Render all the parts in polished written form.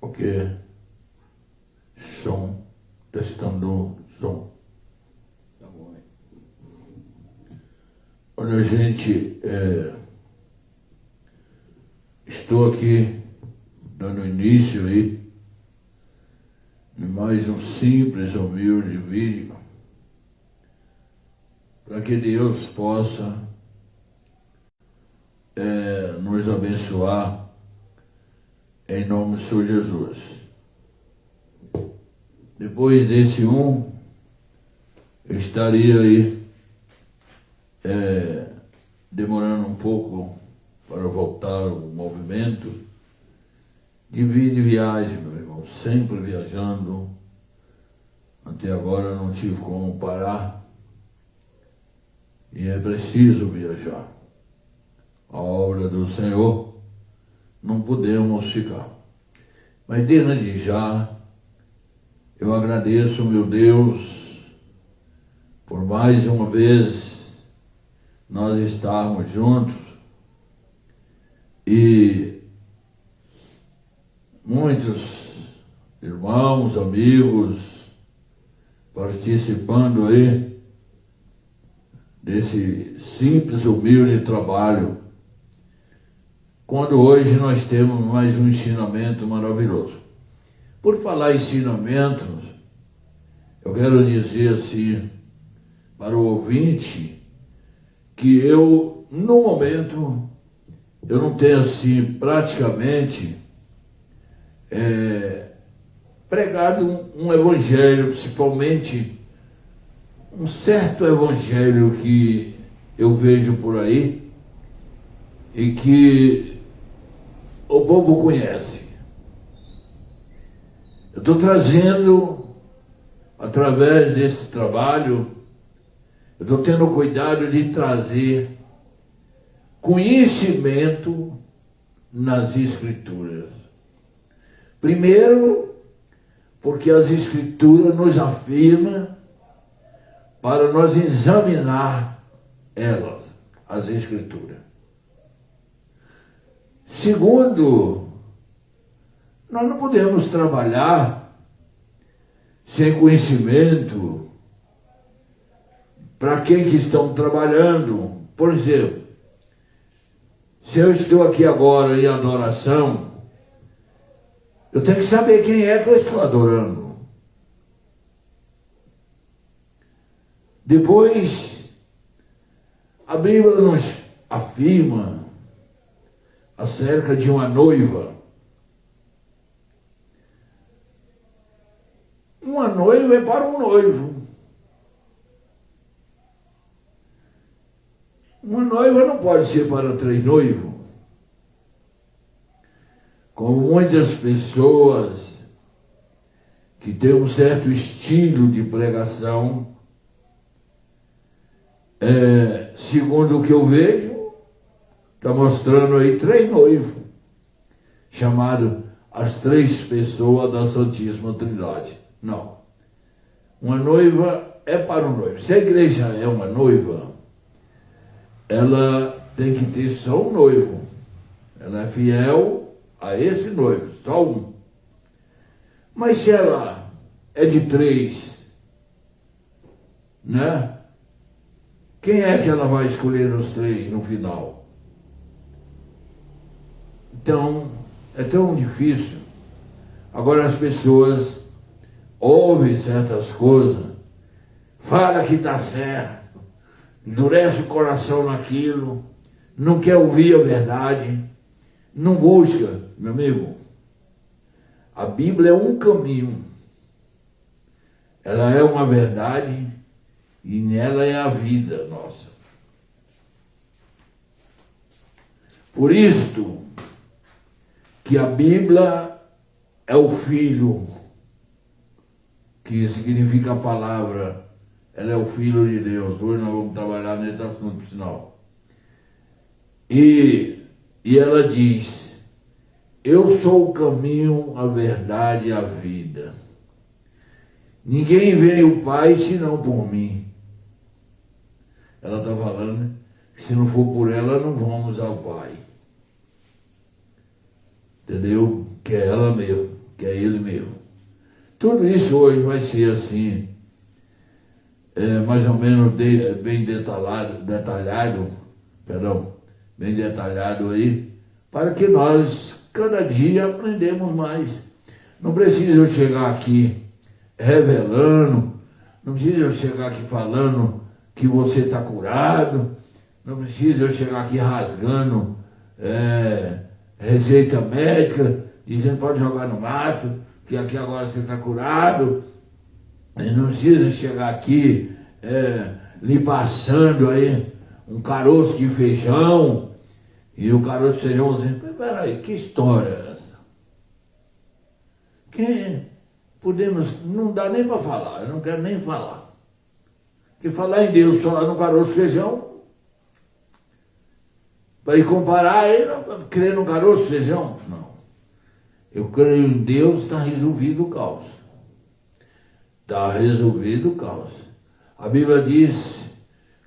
Ok. Som. Testando som. Tá bom, hein? Olha, gente, estou aqui dando início aí de mais um simples, humilde vídeo para que Deus possa nos abençoar em nome do Senhor Jesus. Depois desse eu estaria aí demorando um pouco para voltar ao movimento de vida e viagem, meu irmão, sempre viajando. Até agora eu não tive como parar e é preciso viajar. A obra do Senhor não podemos ficar. Mas desde já eu agradeço, meu Deus, por mais uma vez nós estarmos juntos e muitos irmãos, amigos participando aí desse simples, humilde trabalho, quando hoje nós temos mais um ensinamento maravilhoso. Por falar em ensinamentos, eu quero dizer assim para o ouvinte que eu, no momento, eu não tenho assim praticamente pregado um evangelho, principalmente um certo evangelho que eu vejo por aí e que o povo conhece. Eu estou trazendo, através desse trabalho, eu estou tendo cuidado de trazer conhecimento nas Escrituras. Primeiro, porque as Escrituras nos afirmam para nós examinar elas, as Escrituras. Segundo, nós não podemos trabalhar sem conhecimento para quem que estão trabalhando. Por exemplo, se eu estou aqui agora em adoração, eu tenho que saber quem é que eu estou adorando. Depois, a Bíblia nos afirma acerca de uma noiva. Uma noiva é para um noivo. Uma noiva não pode ser para três noivos. Como muitas pessoas que têm um certo estilo de pregação, segundo o que eu vejo, está mostrando aí três noivos, chamado as três pessoas da Santíssima Trindade. Não. Uma noiva é para um noivo. Se a igreja é uma noiva, ela tem que ter só um noivo. Ela é fiel a esse noivo, só um. Mas se ela é de três, né? Quem é que ela vai escolher os três no final? Então, é tão difícil. Agora as pessoas ouvem certas coisas, fala que está certo, endurece o coração naquilo, não quer ouvir a verdade, não busca, meu amigo. A Bíblia é um caminho, ela é uma verdade e nela é a vida nossa. Por isto que a Bíblia é o Filho, que significa a palavra, ela é o Filho de Deus. Hoje nós vamos trabalhar nesse assunto, por sinal. E ela diz: eu sou o caminho, a verdade e a vida. Ninguém vê o Pai senão por mim. Ela está falando, se não for por ela, não vamos ao Pai. entendeu? Que é ela mesmo, que é ele mesmo. Tudo isso hoje vai ser assim, mais ou menos bem detalhado aí, para que nós cada dia aprendemos mais. Não precisa eu chegar aqui revelando, não precisa eu chegar aqui falando que você está curado, não precisa eu chegar aqui rasgando receita médica, dizendo pode jogar no mato, que aqui agora você está curado. Não precisa chegar aqui lhe passando aí um caroço de feijão, e o caroço de feijão dizendo, peraí, que história é essa? Não dá nem para falar, eu não quero nem falar. Porque falar em Deus, falar no caroço de feijão, para ir comparar ele, crer no caroço de feijão? Não. Eu creio em Deus, está resolvido o caos. Está resolvido o caos. A Bíblia diz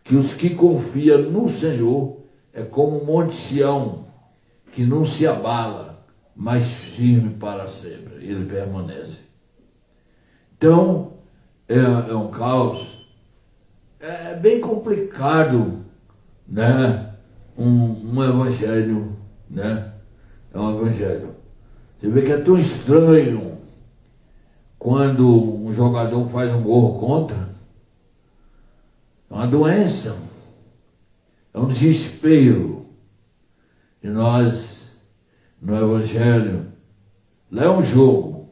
que os que confiam no Senhor é como um monte Sião, que não se abala, mas firme para sempre. Ele permanece. Então, é um caos. É bem complicado, né? Um evangelho, né? É um evangelho. Você vê que é tão estranho quando um jogador faz um gol contra. É uma doença, é um desespero. E nós, no Evangelho, lá é um jogo,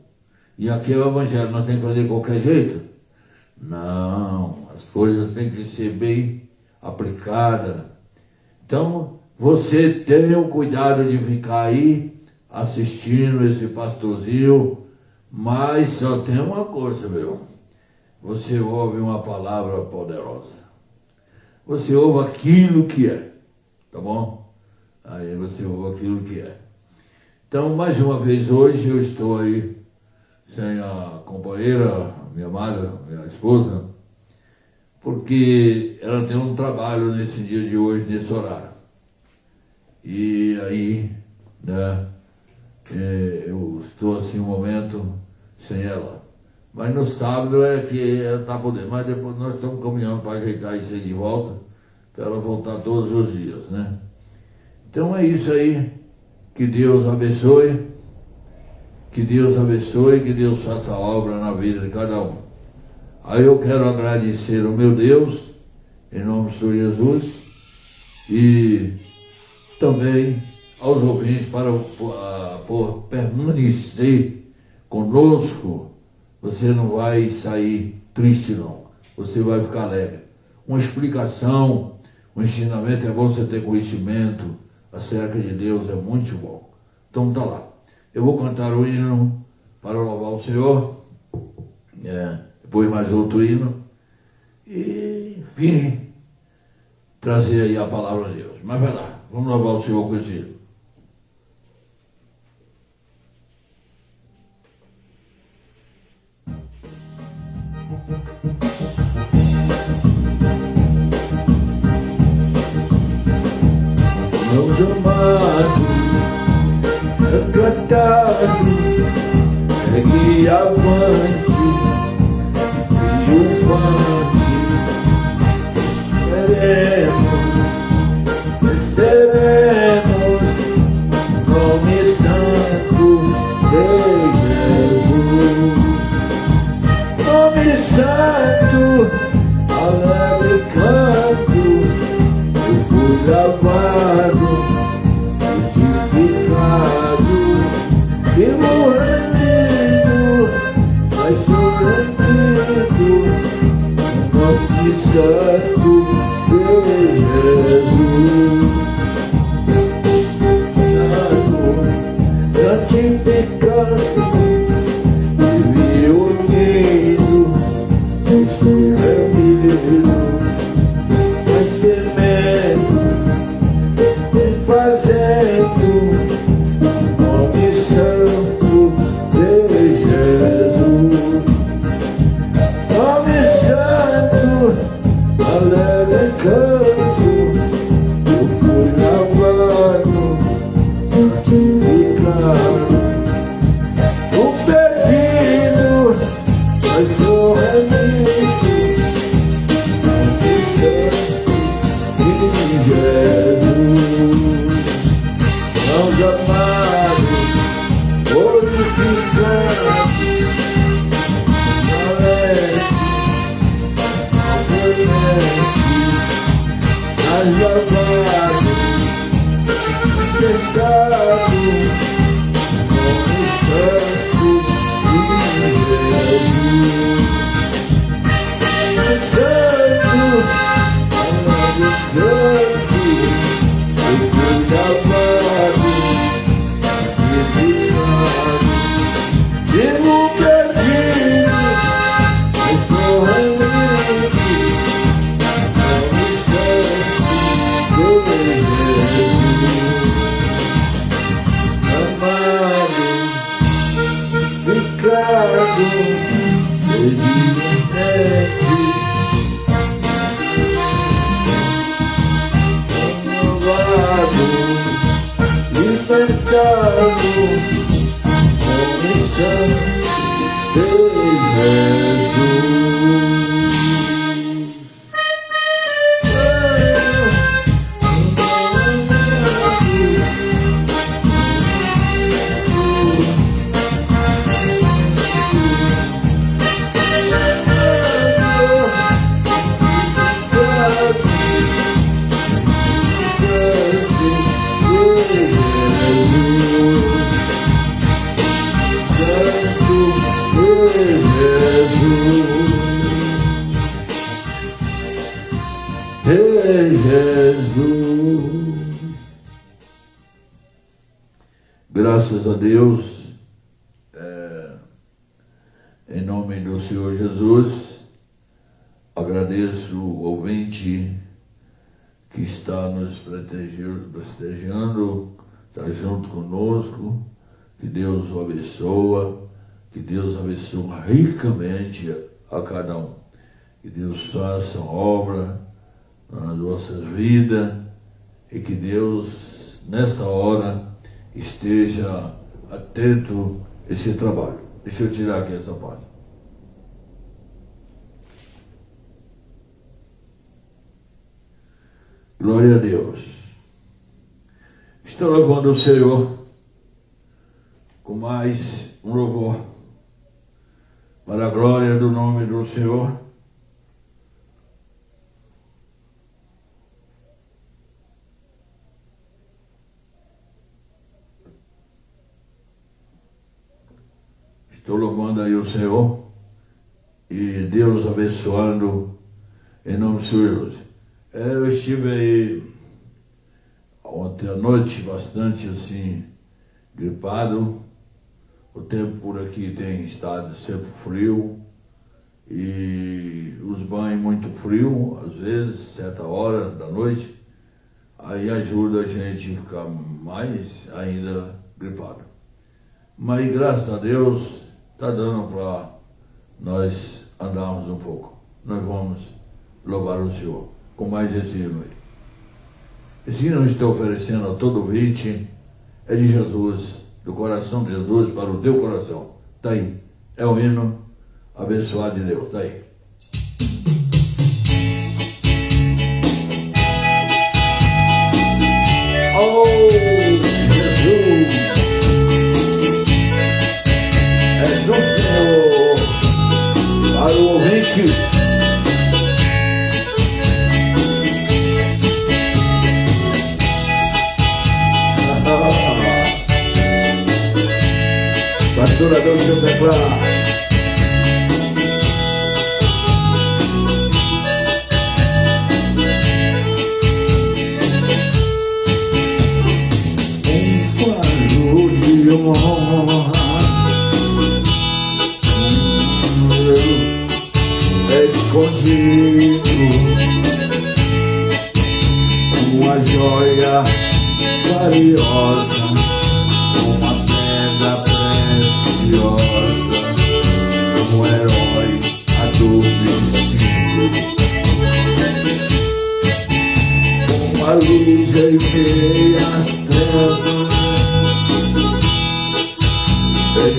e aqui é o Evangelho, nós temos que fazer de qualquer jeito? Não, as coisas têm que ser bem aplicadas. Então, você tenha o cuidado de ficar aí assistindo esse pastorzinho, mas só tem uma coisa, meu. Você ouve uma palavra poderosa. Você ouve aquilo que é, tá bom? Aí você ouve aquilo que é. Então, mais uma vez hoje eu estou aí sem a companheira, minha amada, minha esposa, porque ela tem um trabalho nesse dia de hoje, nesse horário. E aí, né, eu estou assim um momento sem ela. Mas no sábado é que ela está podendo. Mas depois nós estamos caminhando para ajeitar isso aí de volta, para ela voltar todos os dias, né? Então é isso aí. Que Deus abençoe. Que Deus abençoe, que Deus faça a obra na vida de cada um. Aí eu quero agradecer ao meu Deus, em nome do Senhor Jesus, e também aos ouvintes por permanecer conosco. Você não vai sair triste, não. Você vai ficar alegre. Uma explicação, um ensinamento, é bom você ter conhecimento acerca de Deus, é muito bom. Então tá lá. Eu vou cantar o hino para louvar o Senhor. Depois mais outro hino. E, enfim, trazer aí a palavra de Deus. Mas vai lá, vamos louvar o Senhor com esse hino. Não chamado, cantado, segue avante, triunfante, seremos, nome santo de Jesus. Nome santo, alegre canto, eu fui lavado, justificado, e morrendo, mas chorando. Jesus. Graças a Deus, em nome do Senhor Jesus, agradeço o ouvinte que está nos prestigiando, está junto conosco. Que Deus o abençoe, que Deus abençoe ricamente a cada um. Que Deus faça obra nas nossas vidas e que Deus, nesta hora, esteja atento a esse trabalho. Deixa eu tirar aqui essa parte. Glória a Deus. Estou louvando o Senhor com mais um louvor para a glória do nome do Senhor. Estou louvando aí o Senhor e Deus abençoando em nome do Senhor. Eu estive aí ontem à noite bastante assim gripado. O tempo por aqui tem estado sempre frio e os banhos muito frio, às vezes, certa hora da noite, aí ajuda a gente a ficar mais ainda gripado. Mas graças a Deus está dando para nós andarmos um pouco. Nós vamos louvar o Senhor com mais esse hino aí. Esse hino eu estou oferecendo a todo ouvinte, é de Jesus, do coração de Jesus para o teu coração. Está aí. É o hino abençoado de Deus. Está aí. Oh, Jesus! É do Senhor para o ouvinte. Pastora, Deus te declara. Falo de honra, escondido, uma joia valiosa, uma pedra preciosa, um herói adormecido, uma luz em meio às trevas,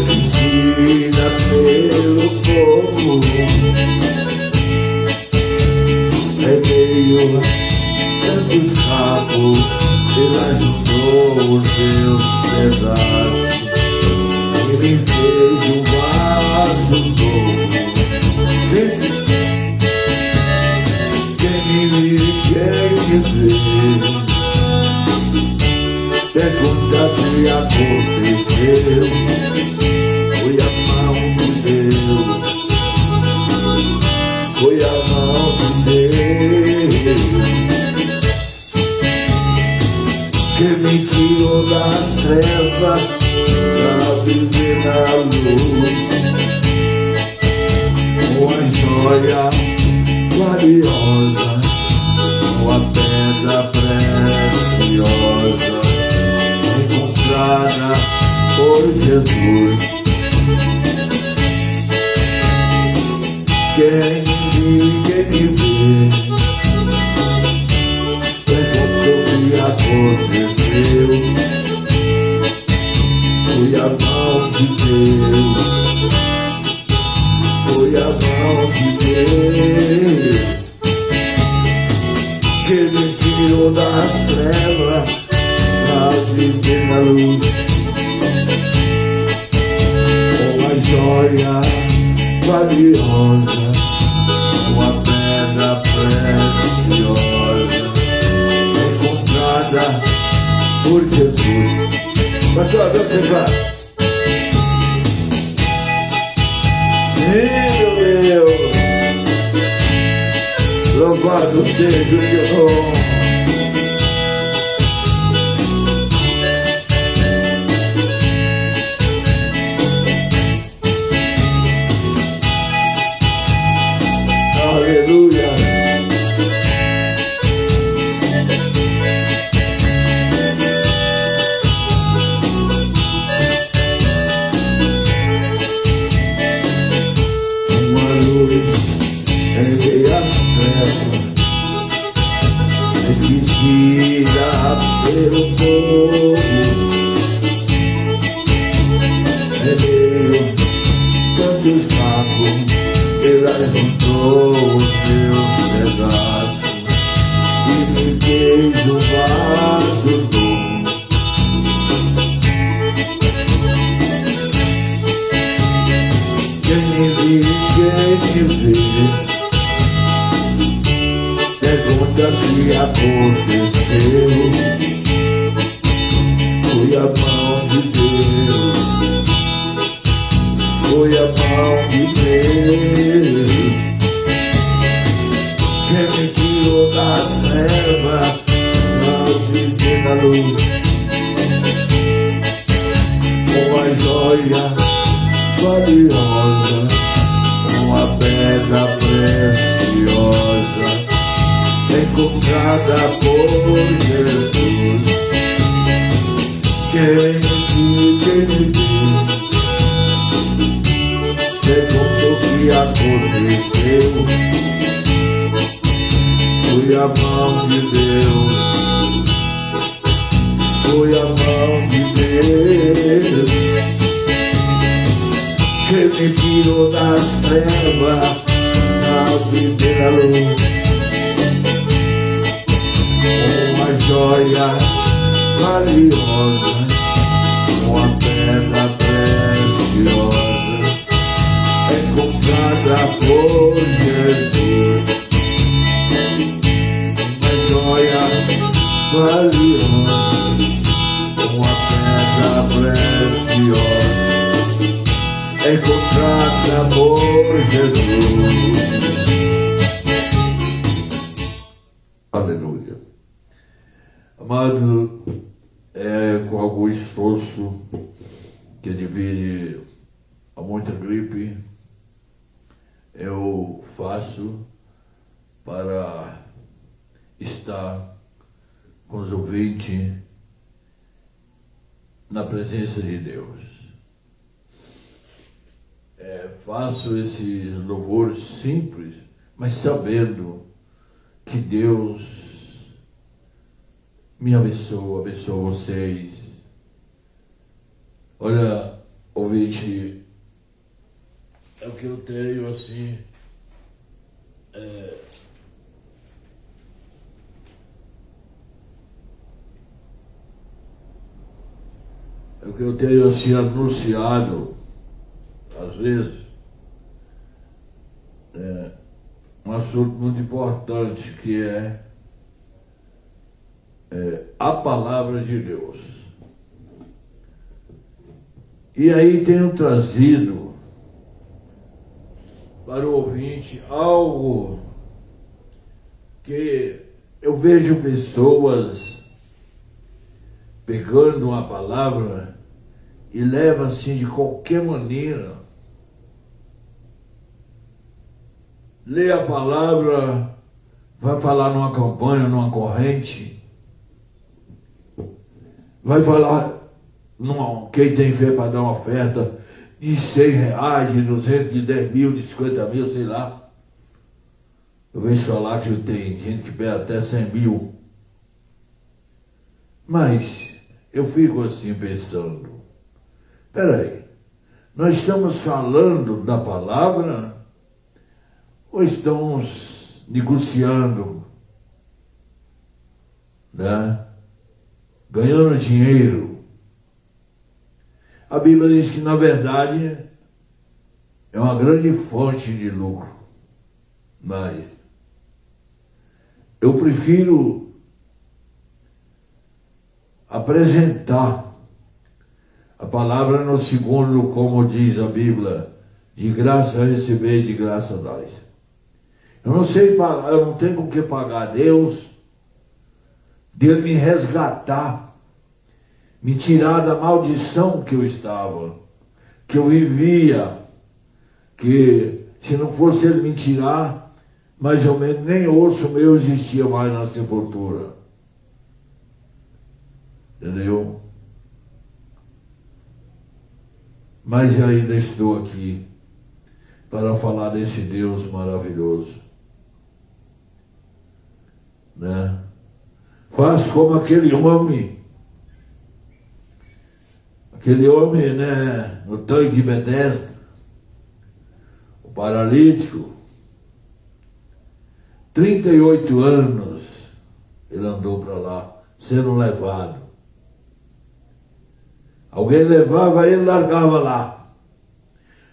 vencida pelo fogo, em meio a tantos cabos, ele ajudou os seus pedaços, ele fez um vaso novo. Quem me viu, quem me vê, pergunta se aconteceu. Foi a mão de Deus, foi a mão de Deus que me tirou das trevas para viver na luz. Uma joia valiosa, uma pedra preciosa, encontrada por Jesus. Quem me vê, perguntou o que aconteceu. Foi a mão de Deus, foi a mão de Deus, que me tirou das trevas pra viver na luz. Uma joia valiosa, uma pedra preciosa, encontrada por Jesus. Pastor, você vai. Meu Deus, louvado seja o Senhor. Aleluia. Uma luz em meio às trevas, esquecida pelo povo, em meio tantos papos. Ela levantou os meus pedaços e me fez um vaso novo. Quem me vê, pergunta o que aconteceu. Foi a mão de Deus, foi a mão de Deus, que me tirou das trevas pra viver na luz. Uma joia valiosa, uma pedra preciosa, encontrada por Jesus. Quem me viu, perguntou o que aconteceu. Foi a mão de Deus, foi a mão de Deus, que me tirou das trevas pra viver a luz. Uma joia valiosa, uma pedra preciosa, encontrada por Jesus. Uma joia valiosa, uma pedra preciosa, encontrada por Jesus. Aleluia. Amado, com algum esforço que divide a muita gripe, eu faço para estar com os ouvintes na presença de Deus. Faço esses louvores simples, mas sabendo que Deus me abençoa vocês. Olha, ouvinte, é o que eu tenho assim, é o que eu tenho assim anunciado, às vezes, um assunto muito importante, que é a palavra de Deus. E aí tenho trazido para o ouvinte algo que eu vejo pessoas pegando uma palavra e leva assim de qualquer maneira. Lê a palavra, vai falar numa campanha, numa corrente, vai falar quem tem fé para dar uma oferta de R$100, de 200, de 10 mil, de 50 mil, sei lá. Eu vejo falar que tem gente que pede até 100 mil. Mas eu fico assim pensando, peraí, nós estamos falando da palavra ou estamos negociando, né? Ganhando dinheiro? A Bíblia diz que na verdade é uma grande fonte de lucro, mas eu prefiro apresentar a palavra no segundo, como diz a Bíblia, de graça receber, de graça dais. Eu não sei pagar, eu não tenho com que pagar a Deus de Ele me resgatar, me tirar da maldição que eu estava, que eu vivia, que se não fosse Ele me tirar, mais ou menos nem osso meu existia mais na sepultura. Entendeu? Mas ainda estou aqui para falar desse Deus maravilhoso, né? Faz como aquele homem, né, no tanque de Betesda, o paralítico, 38 anos ele andou para lá, sendo levado. Alguém levava ele, largava lá.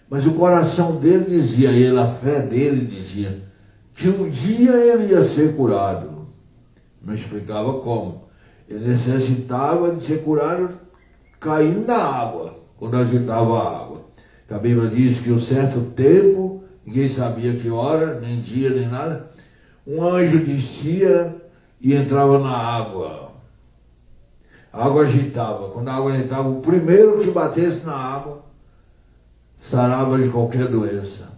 Mas o coração dele dizia, a fé dele dizia, que um dia ele ia ser curado. Não explicava como. Ele necessitava de ser curado caindo na água, quando agitava a água. A Bíblia diz que um certo tempo, ninguém sabia que hora, nem dia, nem nada, um anjo descia e entrava na água. A água agitava. Quando a água agitava, o primeiro que batesse na água sarava de qualquer doença.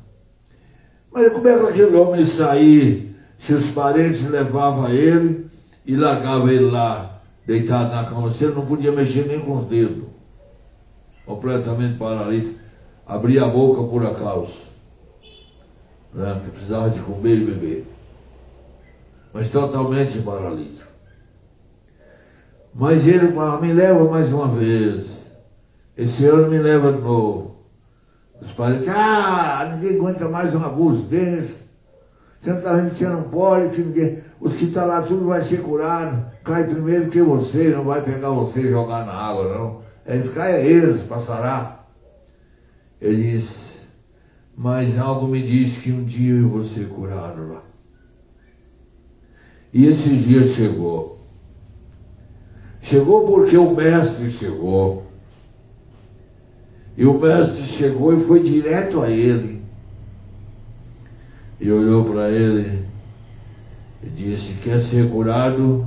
Mas como é que aquele homem sair se os parentes levavam ele e largavam ele lá, deitado na cama? Ele não podia mexer nem com os dedos. Completamente paralítico. Abria a boca por acaso, né? Que precisava de comer e beber. Mas totalmente paralítico. Mas ele fala, me leva mais uma vez. Esse ano me leva de novo. Os parentes, ninguém aguenta mais um abuso desse. Você não está vendo que você não pode, que ninguém. Os que estão lá tudo vai ser curado. Cai primeiro que você, não vai pegar você e jogar na água, não. Eles caem eles, passará. Ele diz, mas algo me diz que um dia eu vou ser curado lá. E esse dia chegou. Chegou porque o mestre chegou. E o mestre chegou e foi direto a ele. E olhou para ele e disse, quer ser curado?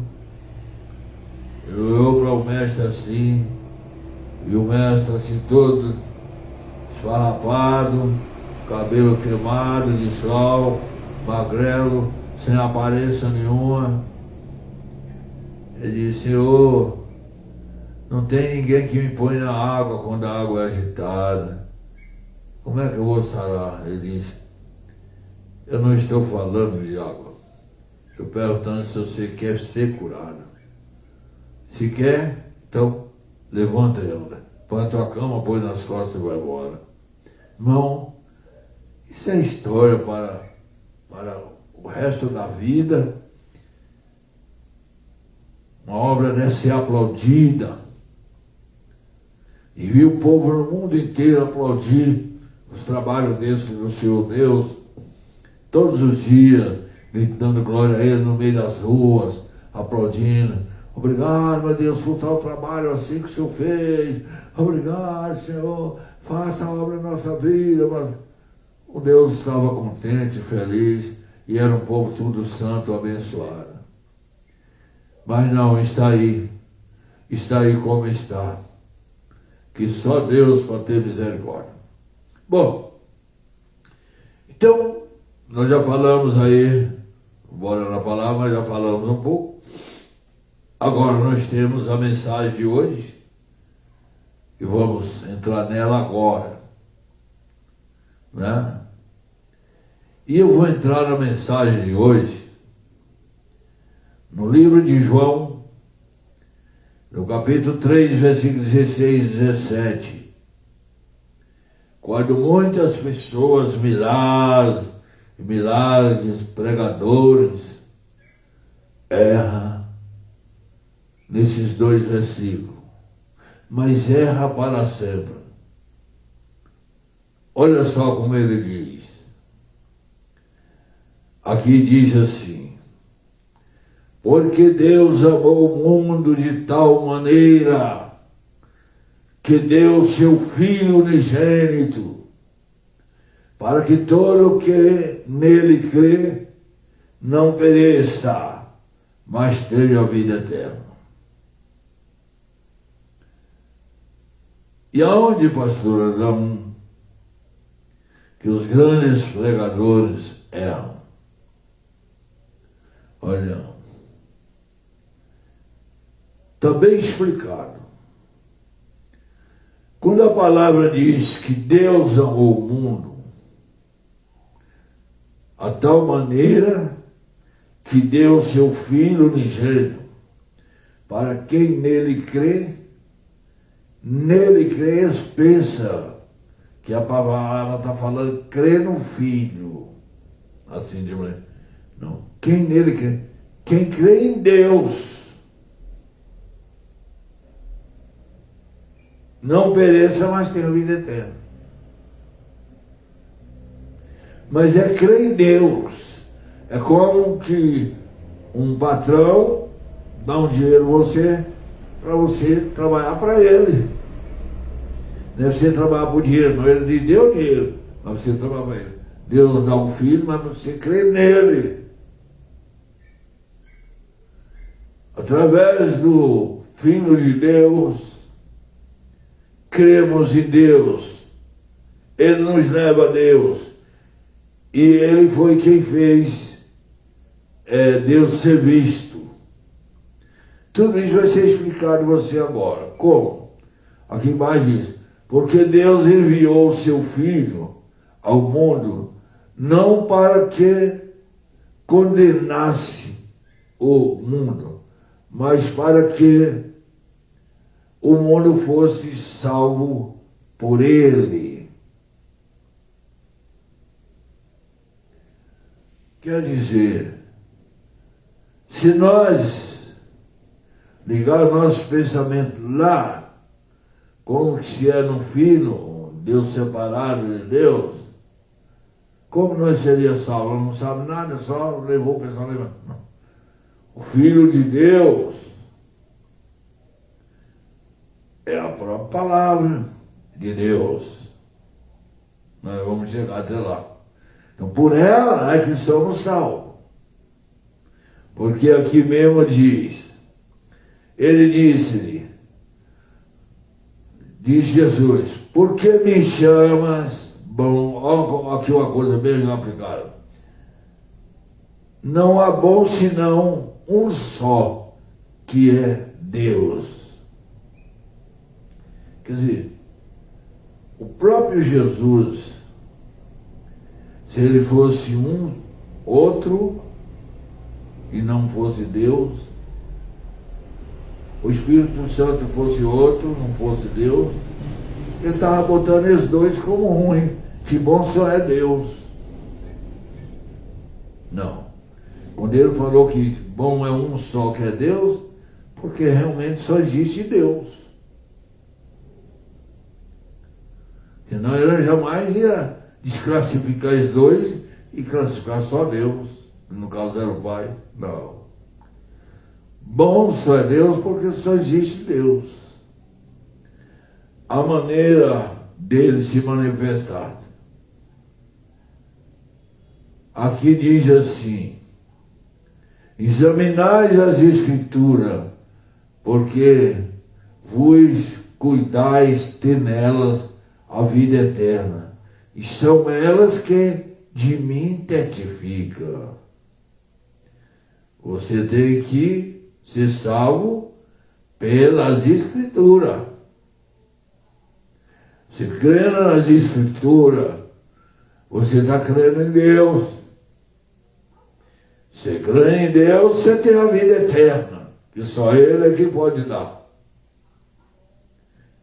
Ele olhou para o mestre assim, e o mestre assim todo esfarrapado, cabelo queimado de sol, magrelo, sem aparência nenhuma. Ele disse, Senhor, não tem ninguém que me põe na água quando a água é agitada. Como é que eu vou sarar? Ele disse, eu não estou falando de água. Estou perguntando se você quer ser curado. Se quer, então levanta e anda. Põe a tua cama, põe nas costas e vai embora. Irmão, isso é história para o resto da vida. Uma obra deve ser aplaudida. E vi o povo no mundo inteiro aplaudir os trabalhos desses do Senhor Deus, todos os dias, gritando glória a Ele no meio das ruas, aplaudindo. Obrigado, meu Deus, por tal trabalho assim que o Senhor fez. Obrigado, Senhor, faça a obra na nossa vida. Mas o Deus estava contente, feliz, e era um povo tudo santo, abençoado. Mas não, está aí como está. Que só Deus pode ter misericórdia. Bom, então, nós já falamos aí, bora na palavra, mas já falamos um pouco. Agora nós temos a mensagem de hoje, e vamos entrar nela agora, né? E eu vou entrar na mensagem de hoje, no livro de João, no capítulo 3, versículos 16 e 17. Quando muitas pessoas, milhares e milhares de pregadores, erram nesses dois versículos, mas erra para sempre. Olha só como ele diz. Aqui diz assim: porque Deus amou o mundo de tal maneira que deu seu Filho unigênito, para que todo o que nele crê não pereça, mas tenha a vida eterna. E aonde, pastor Adão, que os grandes pregadores erram? Olha, está bem explicado. Quando a palavra diz que Deus amou o mundo a tal maneira que deu seu Filho unigênito, para quem nele crê, pensa que a palavra está falando crê no Filho, assim de maneira. Não, quem nele crê, quem crê em Deus, não pereça, mas tenha vida eterna. Mas é crer em Deus. É como que um patrão dá um dinheiro para você trabalhar para ele. Não é você trabalhar por dinheiro, não. Ele lhe deu dinheiro, mas você trabalha para ele. Deus dá um filho, mas você crê nele. Através do Filho de Deus, cremos em Deus. Ele nos leva a Deus. E ele foi quem fez Deus ser visto. Tudo isso vai ser explicado a você agora. Como? Aqui embaixo diz: porque Deus enviou o seu Filho ao mundo, não para que condenasse o mundo, mas para que o mundo fosse salvo por ele. Quer dizer, se nós ligar o nosso pensamento lá, como se era um filho, Deus separado de Deus, como nós seríamos salvos? Não sabe nada, só levou o pensamento. Não. O Filho de Deus é a própria palavra de Deus. Nós vamos chegar até lá. Então, por ela é que somos salvos. Porque aqui mesmo diz, ele diz Jesus: por que me chamas bom? Olha aqui uma coisa bem aplicada. Não há bom senão um só, que é Deus. Quer dizer, o próprio Jesus, se ele fosse outro e não fosse Deus, o Espírito Santo fosse outro, não fosse Deus, ele estava botando esses dois como ruim. Que bom só é Deus. Não. Quando ele falou que bom é um só, que é Deus, porque realmente só existe Deus. Senão ele jamais ia desclassificar os dois e classificar só Deus. No caso era o Pai. Não. Bom só é Deus porque só existe Deus. A maneira dele se manifestar. Aqui diz assim: examinai as Escrituras, porque vos cuidais ter nelas a vida eterna, e são elas que de mim testificam. Você tem que ser salvo pelas Escrituras. Se crê nas Escrituras, Você está crendo em Deus. Você crê em Deus, você tem a vida eterna, que só Ele é que pode dar.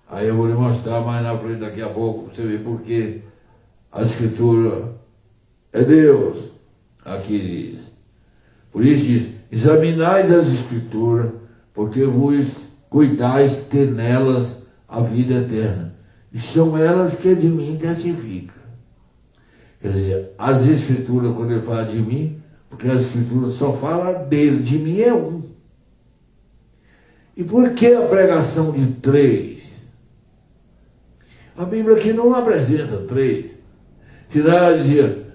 Aí eu vou lhe mostrar mais na frente daqui a pouco, para você ver por que a Escritura é Deus. Aqui diz. Por isso diz, examinais as Escrituras, porque vos cuidais ter nelas a vida eterna. E são elas que de mim testificam. Quer dizer, as Escrituras, quando ele fala de mim, porque as Escrituras só fala dele, de mim é um. E por que a pregação de três? A Bíblia aqui não apresenta três. Senão ela dizia,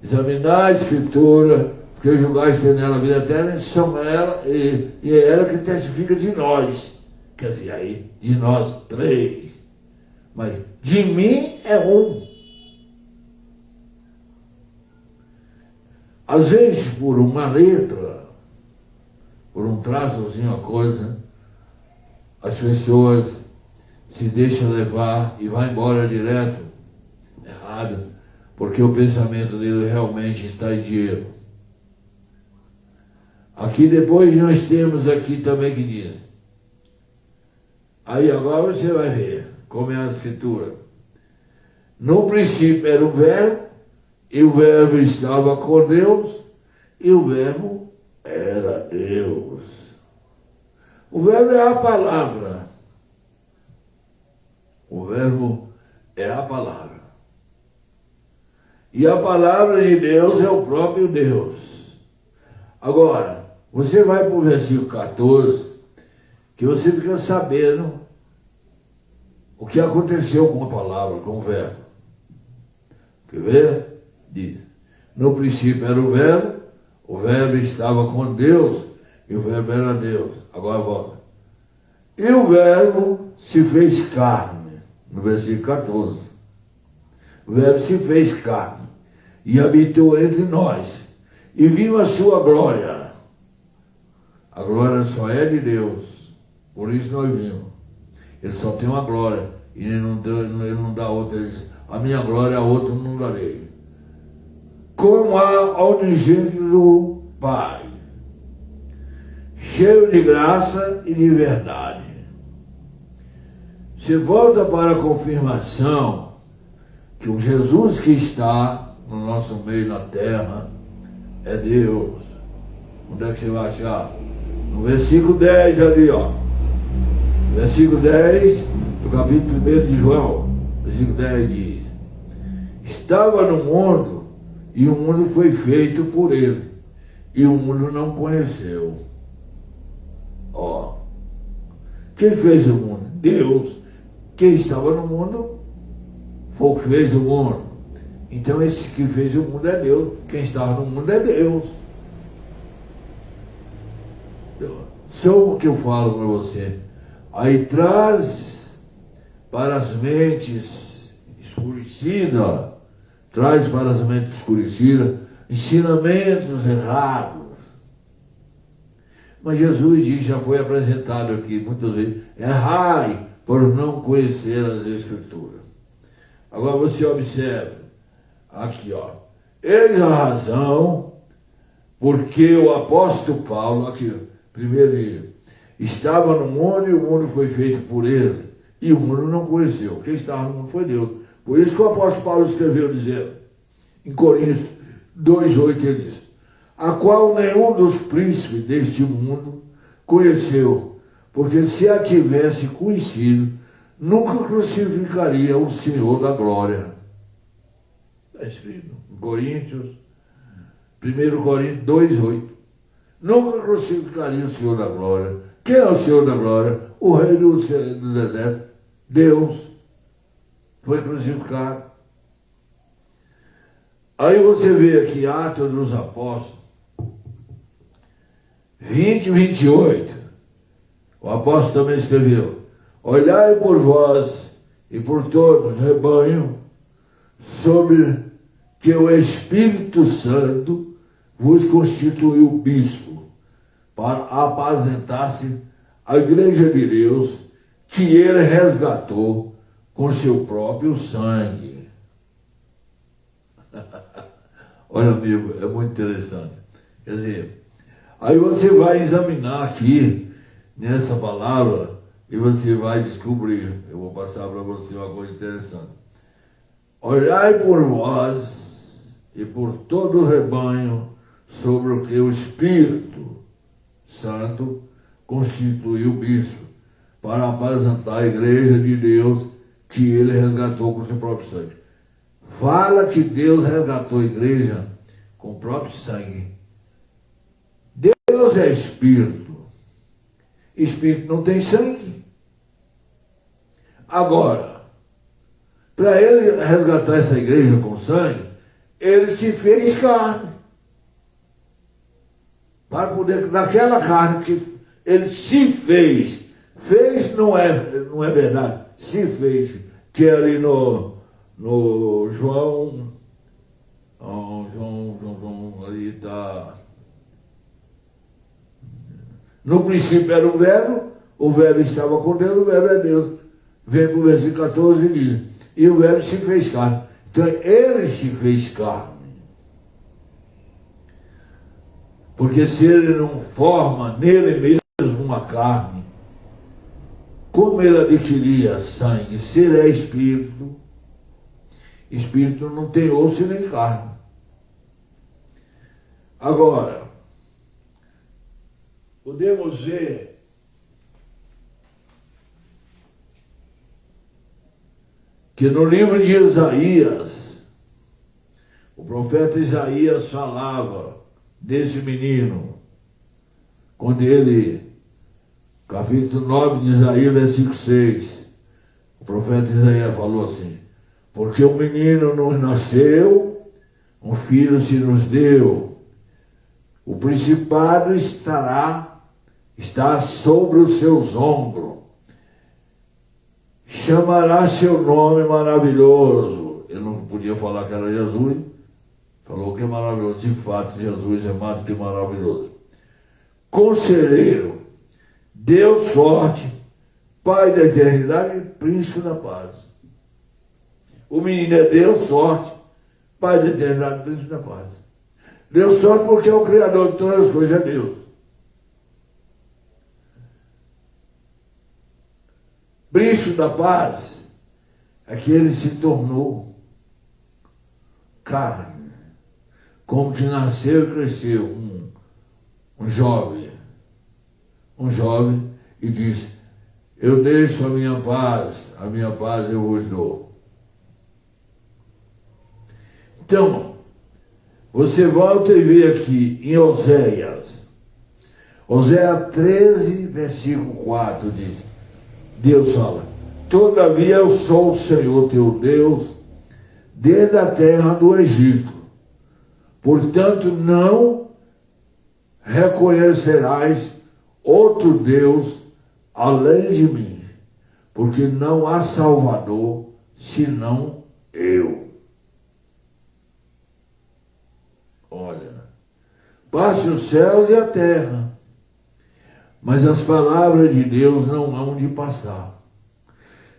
examinar a Escritura, porque julgais ter nela a vida eterna, são ela, e é ela que testifica de nós. Quer dizer, aí, de nós três. Mas de mim é um. Às vezes, por uma letra, por um traçozinho, a coisa, as pessoas se deixam levar e vão embora direto, errado, porque o pensamento dele realmente está em dinheiro. Aqui depois nós temos aqui também que diz. Aí agora você vai ver como é a Escritura. No princípio era o Verbo, e o Verbo estava com Deus, e o Verbo era Deus. O Verbo é a palavra. O Verbo é a palavra. E a palavra de Deus é o próprio Deus. Agora, você vai para o versículo 14, que você fica sabendo o que aconteceu com a palavra, com o Verbo. Quer ver? Diz, no princípio era o Verbo estava com Deus, e o Verbo era Deus. Agora volta. E o Verbo se fez carne, no versículo 14. O Verbo se fez carne, e habitou entre nós, e viu a sua glória. A glória só é de Deus, por isso nós vimos. Ele só tem uma glória, e ele não dá outra. Ele diz, a minha glória a outro não darei. Como a unigênito do Pai, cheio de graça e de verdade. Se volta para a confirmação que o Jesus que está no nosso meio na terra é Deus. Onde é que você vai achar? No versículo 10 ali, ó. Versículo 10 do capítulo 1 de João. Versículo 10 diz, estava no mundo, e o mundo foi feito por ele, e o mundo não conheceu. Ó, quem fez o mundo? Deus. Quem estava no mundo foi o que fez o mundo. Então esse que fez o mundo é Deus. Quem estava no mundo é Deus. Só o que eu falo para você. Aí traz para as mentes escurecidas, ensinamentos errados. Mas Jesus diz, já foi apresentado aqui muitas vezes, errai por não conhecer as Escrituras. Agora você observa, aqui ó, eis a razão porque o apóstolo Paulo, aqui, primeiro, estava no mundo e o mundo foi feito por ele, e o mundo não conheceu. Quem estava no mundo foi Deus. Por isso que o apóstolo Paulo escreveu dizendo, em Coríntios 2,8 ele diz, a qual nenhum dos príncipes deste mundo conheceu, porque se a tivesse conhecido, nunca crucificaria o Senhor da glória. Está escrito em Coríntios, 1 Coríntios 2,8. Nunca crucificaria o Senhor da glória. Quem é o Senhor da glória? O Rei do deserto, Deus, foi crucificado. Aí você vê aqui Atos dos Apóstolos 20, 28. O apóstolo também escreveu, olhai por vós e por todo o rebanho, sobre que o Espírito Santo vos constituiu bispo, para apacentar-se a igreja de Deus, que ele resgatou com seu próprio sangue. Olha, amigo, é muito interessante. Quer dizer, aí você vai examinar aqui, nessa palavra, e você vai descobrir. Eu vou passar para você uma coisa interessante. Olhai por vós e por todo o rebanho sobre o que o Espírito Santo constituiu bispo, para apresentar a igreja de Deus que ele resgatou com seu próprio sangue. Fala que Deus resgatou a igreja com o próprio sangue. Deus é Espírito. Espírito não tem sangue. Agora, para ele resgatar essa igreja com sangue, ele se fez carne. Para poder, naquela carne que ele se fez. Fez não é verdade. Se fez. Que é ali no João, ali está. No princípio era o verbo estava com Deus, o verbo é Deus. Vem para o versículo 14 e diz, e o verbo se fez carne. Então ele se fez carne. Porque se ele não forma nele mesmo uma carne, como ele adquiria sangue? Se ele é espírito, espírito não tem osso nem carne. Agora, podemos ver que no livro de Isaías, o profeta Isaías falava desse menino, quando ele, capítulo 9 de Isaías, versículo 6, o profeta Isaías falou assim, porque um menino nos nasceu, um filho se nos deu, o principado está sobre os seus ombros, chamará seu nome maravilhoso. Ele não podia falar que era Jesus, falou que é maravilhoso. De fato, Jesus é mais do que maravilhoso. Conselheiro, Deus forte, Pai da eternidade e Príncipe da paz. O menino é Deus forte, Pai da eternidade e Príncipe da paz. Deus forte porque é o Criador de todas as coisas, é Deus. Príncipe da paz é que ele se tornou carne, como que nasceu e cresceu um jovem e diz, eu deixo a minha paz eu vos dou. Então, você volta e vê aqui em Oséias 13, versículo 4, diz, Deus fala, todavia eu sou o Senhor teu Deus, desde a terra do Egito. Portanto, não reconhecerás outro Deus além de mim, porque não há Salvador senão eu. Olha, passe os céus e a terra, mas as palavras de Deus não hão de passar.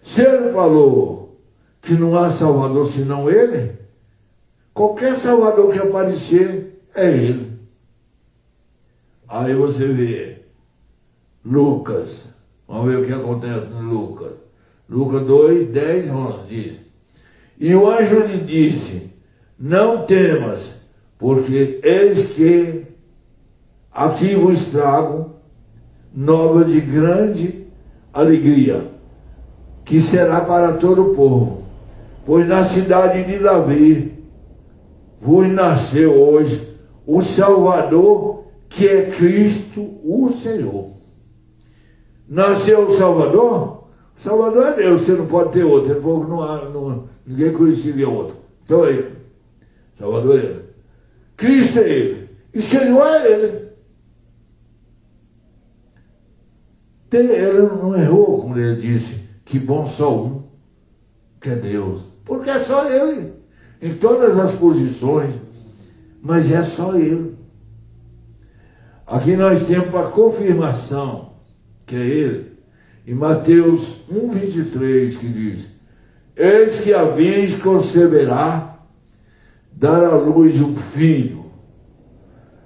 Se ele falou que não há Salvador senão ele, qualquer Salvador que aparecer é ele. Aí você vê Lucas, vamos ver o que acontece no Lucas. Lucas 2, 10, 11 diz, e o anjo lhe disse, não temas, porque eis que aqui vos trago nova de grande alegria, que será para todo o povo, pois na cidade de Davi vos nasceu hoje o Salvador, que é Cristo o Senhor. Nasceu o Salvador? O Salvador é Deus, você não pode ter outro. Ele falou que ninguém conhecia outro. Então é ele. Salvador é ele. Cristo é ele. E Senhor é ele. Ele não errou quando ele disse que bom só um, que é Deus. Porque é só ele. Em todas as posições. Mas é só ele. Aqui nós temos a confirmação que é ele. Em Mateus 1:23 que diz, eis que a virgem conceberá, dar à luz um filho.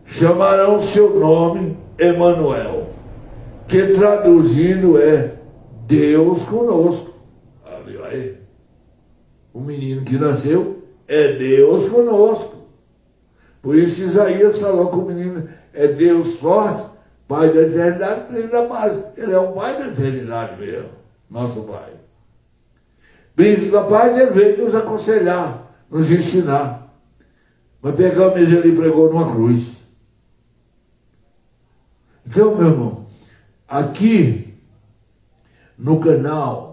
Chamarão seu nome Emanuel, que traduzindo é Deus conosco. Aí. O menino que nasceu é Deus conosco. Por isso que Isaías falou que o menino é Deus forte, Pai da eternidade, Filho da paz. Ele é o Pai da eternidade mesmo, nosso Pai. Príncipe da paz, ele veio nos aconselhar, nos ensinar. Mas pegamos ele e pregou numa cruz. Então, meu irmão, aqui no canal,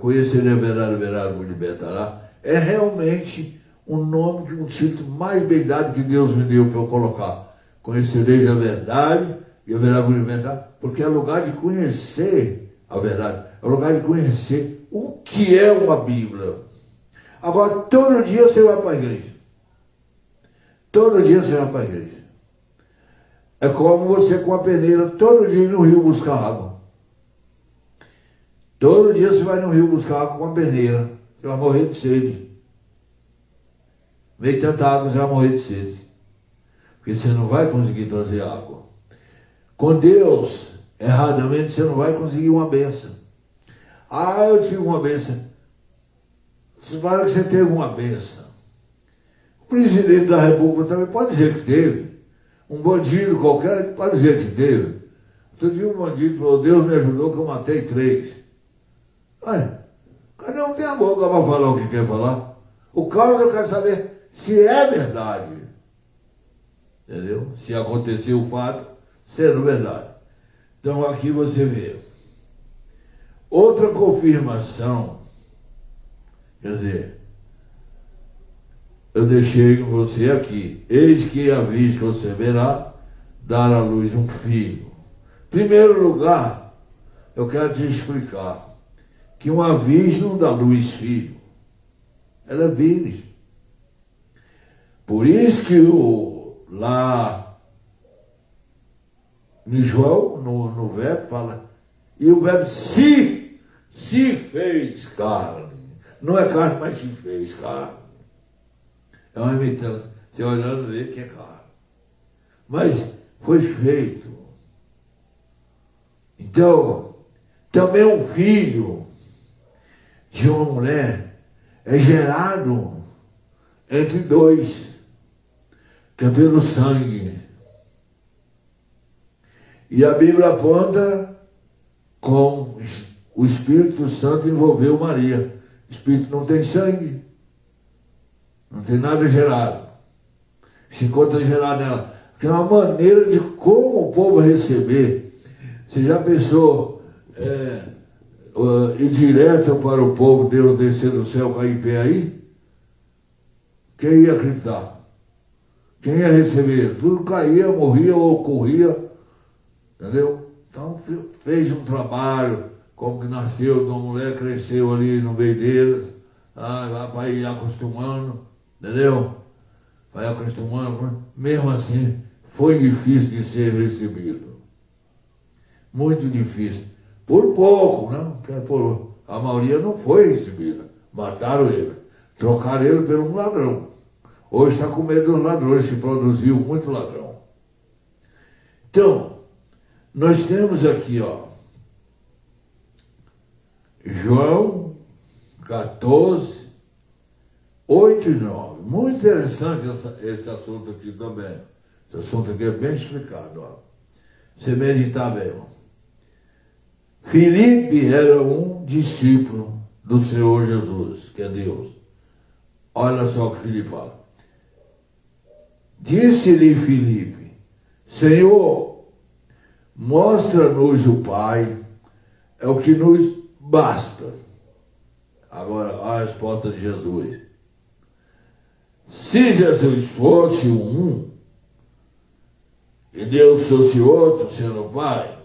Conhecer a Verdade me libertará, é realmente um nome, um título mais bem dado que Deus me deu para eu colocar. Conhecereis a verdade e a verdade me libertará, porque é lugar de conhecer a verdade, é lugar de conhecer o que é uma Bíblia. Agora, todo dia você vai para a igreja. Todo dia você vai para a igreja. É como você com a peneira, todo dia ir no rio buscar água. Todo dia você vai no rio buscar água com a peneira. Você vai morrer de sede. Meio tanta água, você vai morrer de sede. Porque você não vai conseguir trazer água. Com Deus, erradamente, você não vai conseguir uma bênção. Ah, eu tive uma bênção. Você fala que você teve uma bênção. O presidente da República também pode dizer que teve. Um bandido qualquer pode dizer que teve. Outro dia um bandido falou, Deus me ajudou que eu matei 3. Cada um tem a boca para falar o que quer falar. O caso eu quero saber se é verdade. Entendeu? Se aconteceu o fato, sendo verdade. Então aqui você vê. Outra confirmação. Quer dizer, eu deixei com você aqui. Eis que a virgem conceberá, dar à luz um filho. Primeiro lugar, eu quero te explicar que uma virgem não dá luz filho. Ela é virgem. Por isso que lá em João, no verbo, fala, e o verbo se fez carne. Não é carne, mas se fez carne. É uma imitação. Você olhando vê que é carne. Mas foi feito. Então, também um filho de uma mulher é gerado entre 2, que é pelo sangue. E a Bíblia aponta com o Espírito Santo envolveu Maria. O Espírito não tem sangue. Não tem nada gerado. Se encontra gerado nela. Porque é uma maneira de como o povo receber. Você já pensou ir direto para o povo, Deus descer do céu, cair em pé aí? Quem ia acreditar? Quem ia receber? Tudo caía, morria ou corria. Entendeu? Então fez um trabalho, como que nasceu de uma mulher, cresceu ali no meio deles. Vai ir acostumando. Entendeu? Vai acostumando. Mesmo assim, foi difícil de ser recebido. Muito difícil. Por pouco, não? A maioria não foi recebida. Mataram ele. Trocaram ele por um ladrão. Hoje está com medo dos ladrões, que produziu muito ladrão. Então, nós temos aqui, João 14, 8 e 9. Muito interessante esse assunto aqui também. Esse assunto aqui é bem explicado. Você meditar bem. Filipe era um discípulo do Senhor Jesus, que é Deus. Olha só o que Filipe fala. Disse-lhe Filipe, Senhor, mostra-nos o Pai, é o que nos basta. Agora, a resposta de Jesus. Se Jesus fosse um, e Deus fosse outro, sendo o Pai,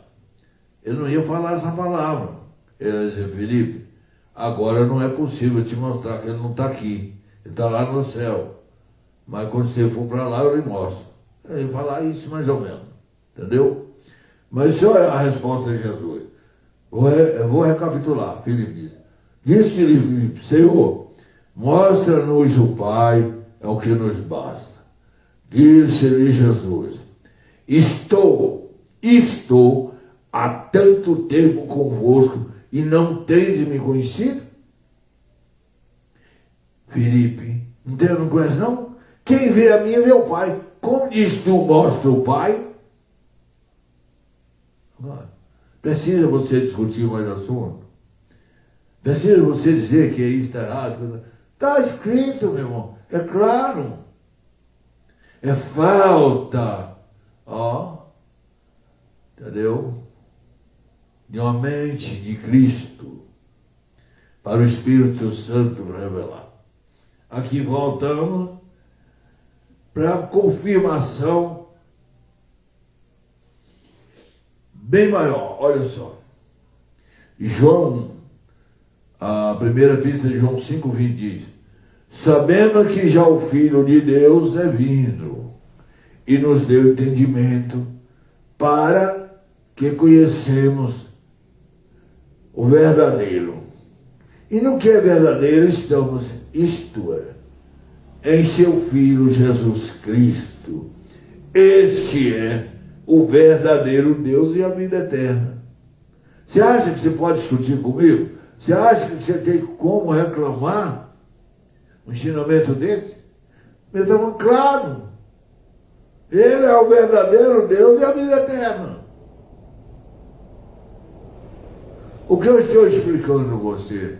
ele não ia falar essa palavra. Ele ia dizer, Filipe, agora não é possível te mostrar que ele não está aqui. Ele está lá no céu. Mas quando você for para lá, eu lhe mostro. Ele ia falar isso mais ou menos. Entendeu? Mas isso é a resposta de Jesus. Eu vou recapitular. Filipe diz. Disse-lhe Filipe, Senhor, mostra-nos o Pai, é o que nos basta. Disse-lhe Jesus: Estou há tanto tempo convosco e não tendes me conhecido? Filipe, não conhece não? Quem vê a mim vê o Pai. Como diz tu, mostra o Pai? Precisa você discutir mais assunto? Precisa você dizer que isso está errado? Está escrito, meu irmão. É claro. É falta, entendeu? De uma mente de Cristo para o Espírito Santo revelar. Aqui voltamos para a confirmação bem maior. Olha só. João, a primeira epístola de João 5,20 diz: sabendo que já o Filho de Deus é vindo e nos deu entendimento para que conhecemos o verdadeiro. E no que é verdadeiro estamos, isto é, em seu Filho Jesus Cristo. Este é o verdadeiro Deus e a vida eterna. Você acha que você pode discutir comigo? Você acha que você tem como reclamar um ensinamento desse? Mas estamos claro. Ele é o verdadeiro Deus e a vida eterna. O que eu estou explicando a você?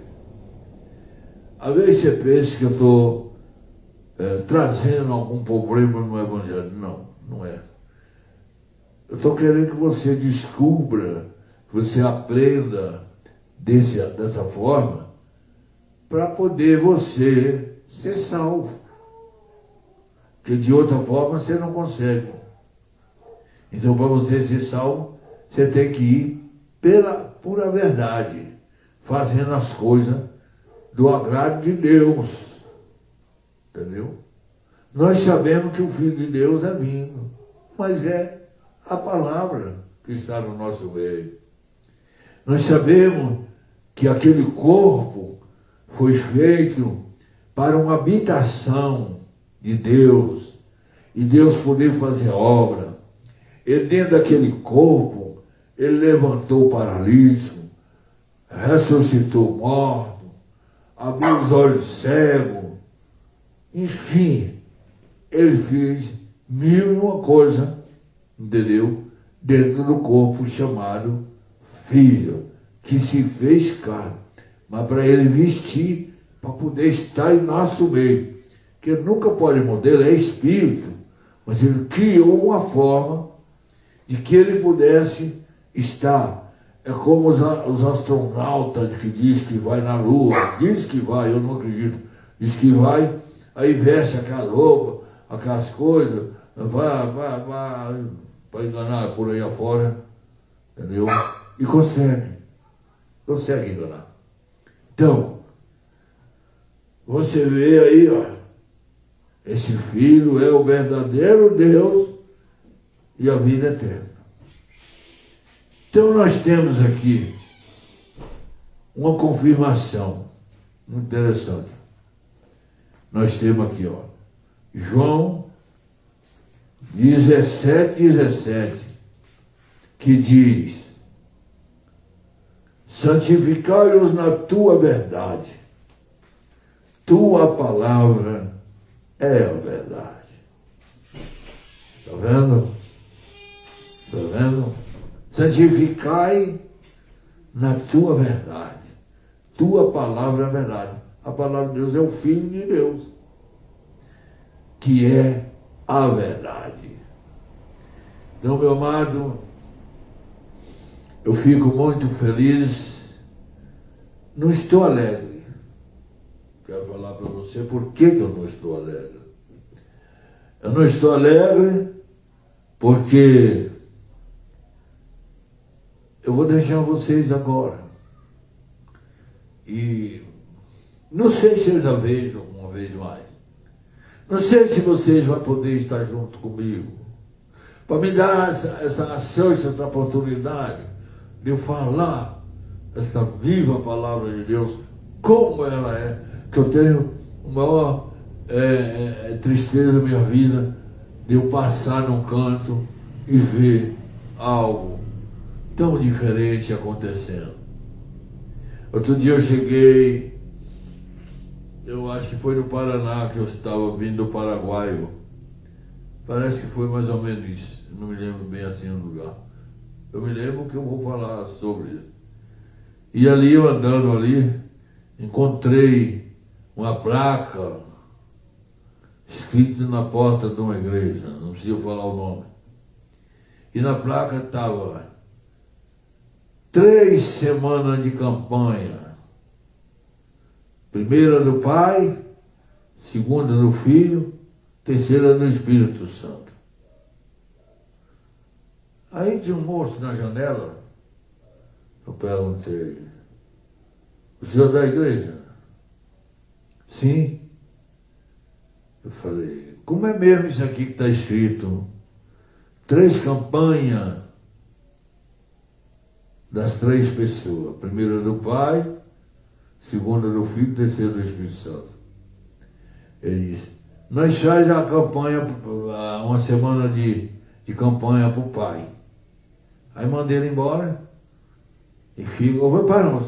Às vezes você pensa que eu estou trazendo algum problema no Evangelho. Não, não é. Eu estou querendo que você descubra, que você aprenda dessa forma, para poder você ser salvo. Porque de outra forma você não consegue. Então, para você ser salvo, você tem que ir pela pura verdade, fazendo as coisas do agrado de Deus. Entendeu? Nós sabemos que o Filho de Deus é vindo, mas é a palavra que está no nosso meio. Nós sabemos que aquele corpo foi feito para uma habitação de Deus, e Deus poder fazer obra. Ele, dentro daquele corpo, ele levantou o paralítico, ressuscitou o morto, abriu os olhos cegos, enfim, ele fez 1001 coisas, entendeu? Dentro do corpo chamado Filho, que se fez carne, mas para ele vestir, para poder estar em nosso meio. Que ele nunca pode mudar, ele é espírito, mas ele criou uma forma de que ele pudesse estar. É como os astronautas que diz que vai na Lua, diz que vai, eu não acredito, diz que vai, aí veste aquela roupa, aquelas coisas, vai para enganar por aí afora, entendeu? E consegue enganar. Então, você vê aí, esse Filho é o verdadeiro Deus e a vida eterna. Então nós temos aqui uma confirmação muito interessante. Nós temos aqui, João 17, que diz: santificai-os na tua verdade, tua palavra é a verdade. Está vendo? Está vendo? Santificai na tua verdade. Tua palavra é a verdade. A palavra de Deus é o Filho de Deus, que é a verdade. Então, meu amado, eu fico muito feliz. Não estou alegre. Quero falar para você por que eu não estou alegre. Eu não estou alegre porque eu vou deixar vocês agora. E não sei se eu já vejo uma vez mais. Não sei se vocês vão poder estar junto comigo. Para me dar essa chance, essa oportunidade de eu falar essa viva palavra de Deus, como ela é. Que eu tenho o maior é tristeza da minha vida de eu passar num canto e ver algo tão diferente acontecendo. Outro dia eu cheguei, eu acho que foi no Paraná, que eu estava vindo do Paraguai. Parece que foi mais ou menos isso. Eu não me lembro bem assim do lugar. Eu me lembro que eu vou falar sobre isso. E ali, eu andando ali, encontrei uma placa escrita na porta de uma igreja. Não preciso falar o nome. E na placa estava 3 semanas de campanha. Primeira do Pai, segunda do Filho, terceira do Espírito Santo. Aí tinha um moço na janela. Eu perguntei: o senhor é da igreja? Sim. Eu falei: como é mesmo isso aqui que está escrito? 3 campanhas das 3 pessoas. Primeira do Pai, segunda do Filho, terceira do Espírito Santo. Ele disse: nós faz a campanha, uma semana de campanha para o Pai. Aí mandei ele embora e fico, vai para nós.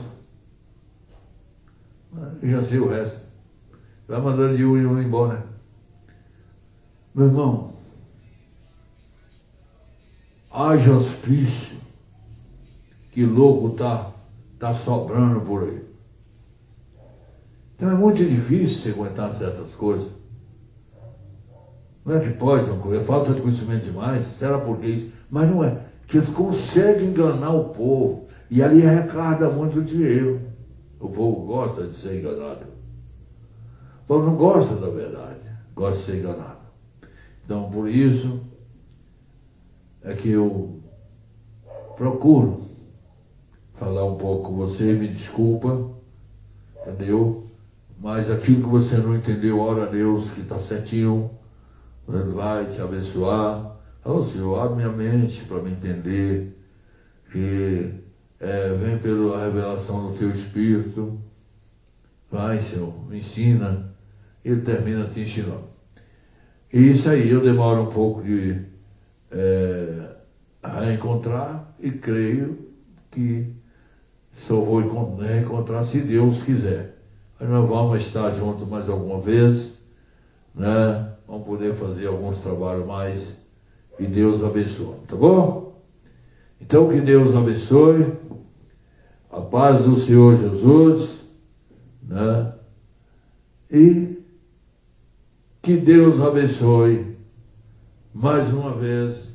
Eu já sei o resto. Vai mandando de um em um embora. Meu irmão, haja hospício, que louco tá sobrando por aí. Então é muito difícil você aguentar certas coisas. Não é que pode, é falta de conhecimento demais, será por isso? Mas não é, que eles conseguem enganar o povo, e ali arrecada muito dinheiro. O povo gosta de ser enganado. O povo não gosta da verdade, gosta de ser enganado. Então, por isso, é que eu procuro falar um pouco com você, me desculpa, entendeu? Mas aquilo que você não entendeu, ora a Deus, que está certinho, Ele vai te abençoar. Oh, Senhor, abre minha mente para me entender, que vem pela revelação do Teu Espírito. Vai, Senhor, me ensina. Ele termina te ensinando. E isso aí, eu demoro um pouco de reencontrar, e creio que só vou reencontrar se Deus quiser. Aí nós vamos estar juntos mais alguma vez, né? Vamos poder fazer alguns trabalhos mais, e Deus abençoe, tá bom? Então que Deus abençoe, a paz do Senhor Jesus, né? E que Deus abençoe mais uma vez,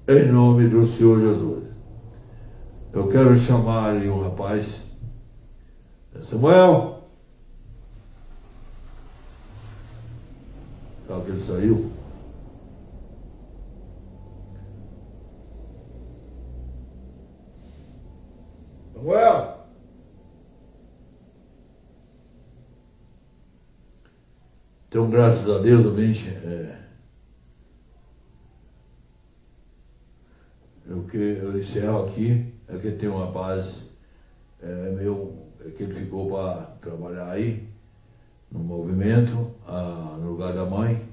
em nome do Senhor Jesus. Eu quero chamar aí um rapaz, Samuel. Sabe que ele saiu? Samuel! Então, graças a Deus, mente, eu encerro aqui, é que tem uma base, que ele ficou para trabalhar aí, no movimento, no lugar da mãe,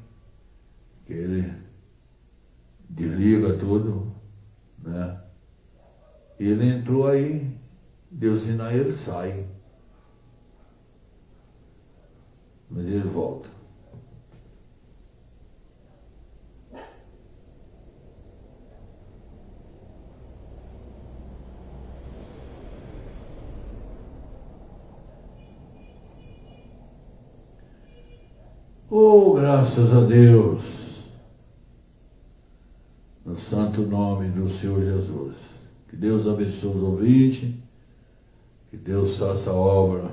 que ele desliga tudo, né? E ele entrou aí, Deus ensina ele, sai. Mas ele volta. Oh, graças a Deus, no santo nome do Senhor Jesus. Que Deus abençoe os ouvintes, que Deus faça a obra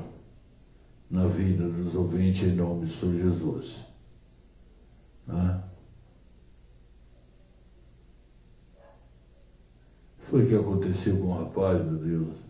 na vida dos ouvintes em nome do Senhor Jesus. Né? Foi o que aconteceu com o rapaz, meu Deus.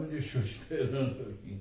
me deixou esperando aqui.